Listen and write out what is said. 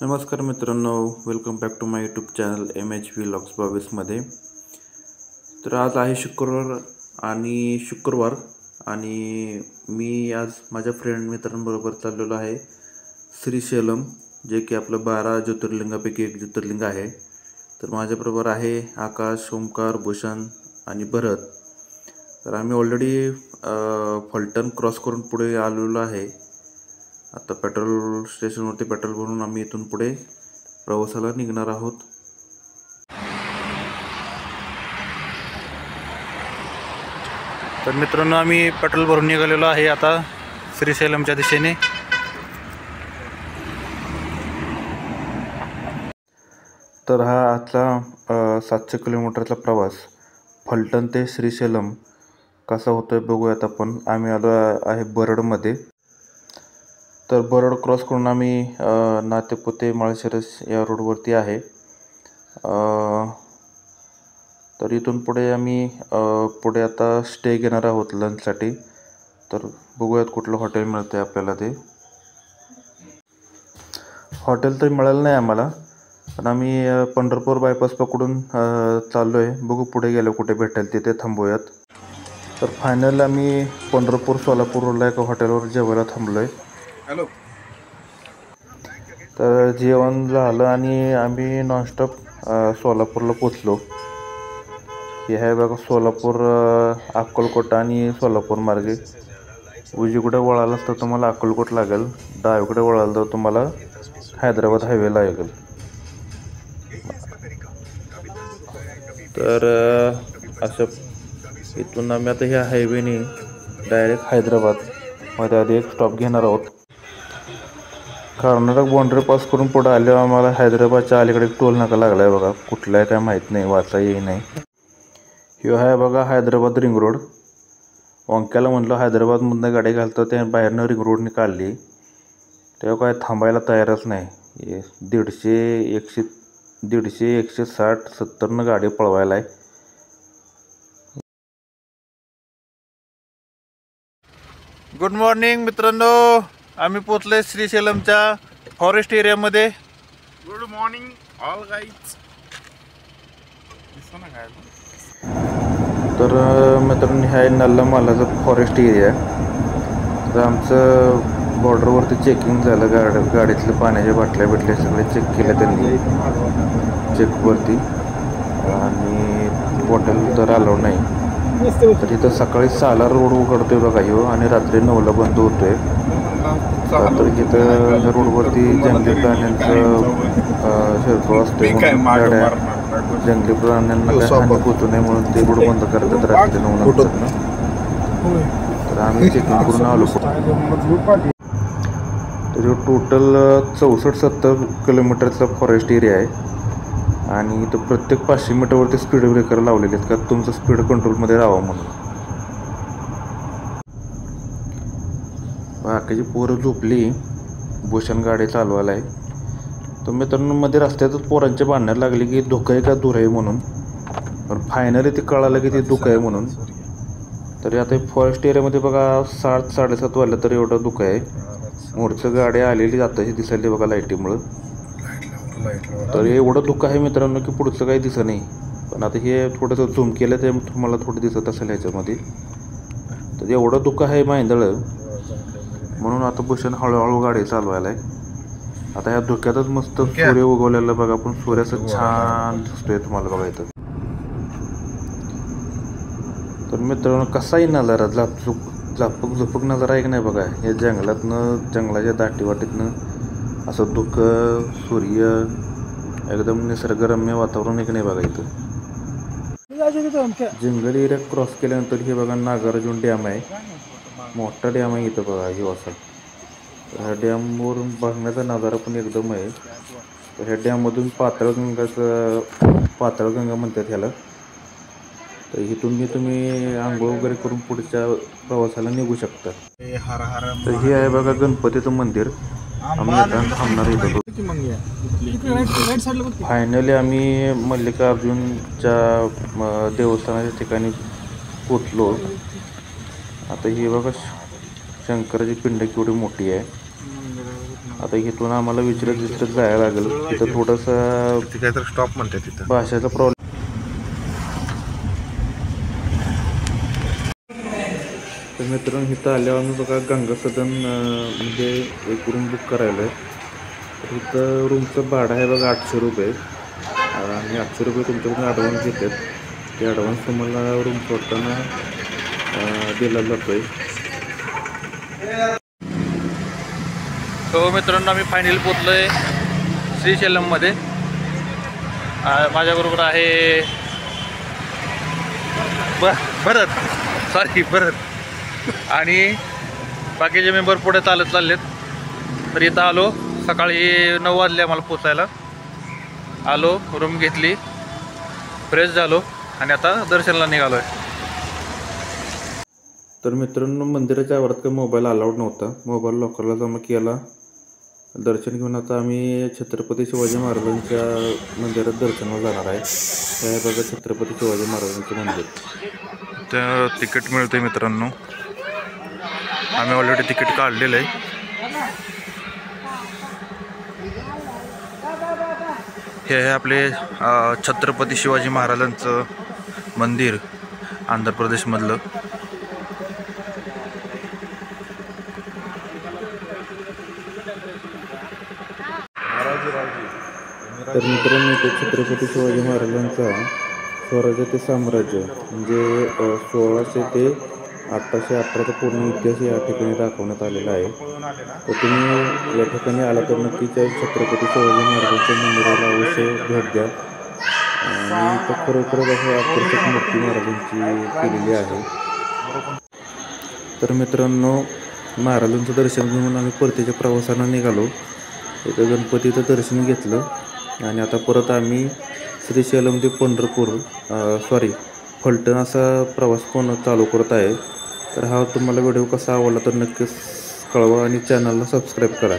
नमस्कार मित्रांनो, welcome back to my YouTube channel MHV vlogs 22मध्ये. तर आज आहे शुक्रवार आणि मी आज माझ्या मित्रांबरोबर चाललेलो आहे श्रीशैलम, जे की आपलं 12 ज्योतिर्लिंगापैकी एक ज्योतिर्लिंग आहे. तर माझ्याबरोबर आहे आकाश, ओमकार, भूषण आणि भरत. तर आम्ही ऑलरेडी फलटण क्रॉस करून पुढे आलेलो आहे. आता पेट्रोल स्टेशनवरती पेट्रोल भरून आम्ही इथून पुढे प्रवासाला निघणार आहोत. तर मित्रांनो, आम्ही पेट्रोल भरून निघालेलो आहे आता श्रीशैलमच्या दिशेने. तर हा आजचा 700 किलोमीटरचा प्रवास फलटण ते श्रीशैलम कसा होतोय बघूयात आपण. आम्ही आलो आहे बरडमध्ये. तर बरड क्रॉस करून आम्ही नातेपुते माळशिरस या रोडवरती आहे. तर इथून पुढे आम्ही पुढे आता स्टे घेणार आहोत लंचसाठी. तर बघूयात कुठलं हॉटेल मिळतं आहे आपल्याला. ते हॉटेल तर मिळालं नाही आम्हाला, पण आम्ही पंढरपूर बायपास पकडून चाललो आहे. बघू पुढे गेलो कुठे भेटेल तिथे थांबूयात. तर फायनल आम्ही पंढरपूर सोलापूर रोडला एका हॉटेलवर जेवायला थांबलो आहे. हॅलो. तर जेवण झालं आणि आम्ही नॉनस्टॉप सोलापूरला पोचलो. हे आहे बघा सोलापूर, अक्कलकोट आणि सोलापूर मार्गे. उजवीकडे वळालाच तर तुम्हाला अक्कलकोट लागेल, डावीकडे वळाला तर तुम्हाला हैदराबाद हायवे लागेल. तर असं इथून आम्ही आता ह्या हायवेने डायरेक्ट हैदराबादमध्ये आधी एक स्टॉप घेणार आहोत. कर्नाटक बाँड्री पास करून पुढे आल्यावर आम्हाला हैदराबादच्या अलीकडे टोल नाका लागला आहे बघा. कुठला आहे काय माहीत नाही, वाचा येई नाही. ह्यो आहे बघा हैदराबाद रिंग रोड. ओंक्याला म्हटलं हैदराबादमधनं गाडी घालतं, ते बाहेरनं रिंग रोडने काढली तेव्हा काय थांबायला तयारच नाही. 150, 160, 70 गाडी पळवायला आहे. गुड मॉर्निंग मित्रांनो, आम्ही पोचलोय श्रीशैलमच्या फॉरेस्ट एरियामध्ये. Good morning all guys. तर मित्रांनो, हा आहे नल्लामालाचा फॉरेस्ट एरिया. तर आमचं बॉर्डरवरती चेकिंग झालं. गाडीतल्या पाण्याच्या बाटल्या सगळे चेक केल्या त्यांनी चेकवरती, आणि बॉटल तर अलाउड नाही. तर इथं सकाळी 6ला रोड उघडतोय बघा ह्यो, आणि रात्री 9ला बंद होतोय. तर इथं रोडवरती जंगली प्राण्यांचं शिरकाव असतोय म्हणून जंगली प्राण्यांना काय हानी पोचू नये म्हणून ते रोड बंद करतात रात्री 9 नंतर. तर आम्ही चेकिंग करून आलो. तर टोटल 64-70 किलोमीटरचा फॉरेस्ट एरिया आहे, आणि इथं प्रत्येक 500 मीटरवरती स्पीड ब्रेकर लावलेले आहेत का तुमचं स्पीड कंट्रोलमध्ये राहावं म्हणून. बाकीची पोरं झोपली, भूषण गाडी चालवायला आहे. तर मित्रांनो, मध्ये रस्त्यातच पोरांच्या भांडण्याला लागली की धोका आहे का दूर आहे म्हणून. पण फायनली ते कळालं की ते धोका आहे म्हणून. तरी आता फॉरेस्ट एरियामध्ये बघा 7-7:30 वाजलं तर एवढं धोका आहे. मोरचं गाडी आलेली जाताची दिसायली बघा लाईटीमुळं. तर एवढं धोका आहे मित्रांनो की पुढचं काही दिसत नाही. पण आता हे थोडंसं झूम केलं ते तुम्हाला थोडं दिसत असेल ह्याच्यामध्ये. तर एवढं धोका आहे माहिंदळ, म्हणून आता भूषण हळूहळू गाडी चालवायला आहे. आता ह्या धुक्यातच मस्त सूर्य उगवलेला बघा, पण सूर्याचं छान दिसतोय तुम्हाला बघा इथं. तर मित्रांनो, कसाही नजारा झपक नजारा आहे की नाही बघा. या जंगलाच्या दाटीवाटीतनं असं धुकं, सूर्य, एकदम निसर्गरम्य वातावरण आहे की नाही बघा इथं. जंगल एरिया क्रॉस केल्यानंतर हे बघा नागार्जुन डॅम आहे. मोठा डॅम आहे इथं बघा हे असं. ह्या डॅमवरून बघण्याचा नजारा पण एकदम आहे. तर ह्या डॅममधून पाताळगंगा म्हणतात ह्याला. तर इथून तुम्ही आंघोळ वगैरे करून पुढच्या प्रवासाला निघू शकता. तर हे आहे बघा गणपतीचं मंदिर. आम्ही आता थांबणार इथं. फायनली आम्ही मल्लिकार्जुनच्या देवस्थानाच्या ठिकाणी पोचलो. आता हे बघा शंकराची पिंड केवढी मोठी आहे. आता इथून आम्हाला विचारत जायला लागेल. तिथं थोडंसं काहीतरी स्टॉप म्हणते तिथं. भाषेचा प्रॉब्लेम. तर मित्रांनो इथं आल्यावर मी बघा गंगा सदन म्हणजे एक रूम बुक करायला आहे. तर इथं रूमचं भाडं आहे बघा 800 रुपये. आणि 800 रुपये तुमच्याकडून ॲडव्हान्स घेतात. ते ॲडव्हान्स तुम्हाला रूम सोडताना दिला जातो आहे. तो मित्रांनो आम्ही फायनली पोचलो आहे श्रीशैलममध्ये. माझ्याबरोबर आहे भरत आणि बाकीचे मेंबर पुढे चाललेत. तर इथं आलो. सकाळी 9 वाजले आम्हाला पोचायला. आलो, रूम घेतली, फ्रेश झालो आणि आता दर्शनाला निघालो आहे. तर मित्रांनो मंदिराच्या आवारात काही मोबाईल अलाउड नव्हता. मोबाईल लॉकरला जमा केला. दर्शन घेऊन आता आम्ही छत्रपती शिवाजी महाराजांच्या मंदिरात दर्शनाला जाणार आहे. हे बघा छत्रपती शिवाजी महाराजांचं मंदिर. तर तिकीट मिळते मित्रांनो. आम्ही ऑलरेडी तिकीट काढलेलं आहे. हे आहे आपले छत्रपती शिवाजी महाराजांचं मंदिर आंध्र प्रदेशमधलं. तर मित्रांनो ते छत्रपती शिवाजी महाराजांचा स्वराज्य ते साम्राज्य म्हणजे 1600 ते 1818चा पूर्ण इतिहास या ठिकाणी दाखवण्यात आलेला आहे. तर तुम्ही या ठिकाणी आला तर नक्कीच छत्रपती शिवाजी महाराजांच्या मंदिराला अवश्य भेट द्या. आणि इथं खरोखरच असं आकर्षक मूर्ती महाराजांची केलेली आहे. तर मित्रांनो महाराजांचं दर्शन घेऊन आम्ही परतीच्या प्रवासाला निघालो. इथं गणपतीचं दर्शन घेतलं आणि आता परत आम्ही श्रीशैलम ते पंढरपूर फलटण असा प्रवास पण चालू करत आहे. तर हा तुम्हाला व्हिडिओ कसा आवडला तर नक्कीच कळवा आणि चॅनलला सबस्क्राईब करा.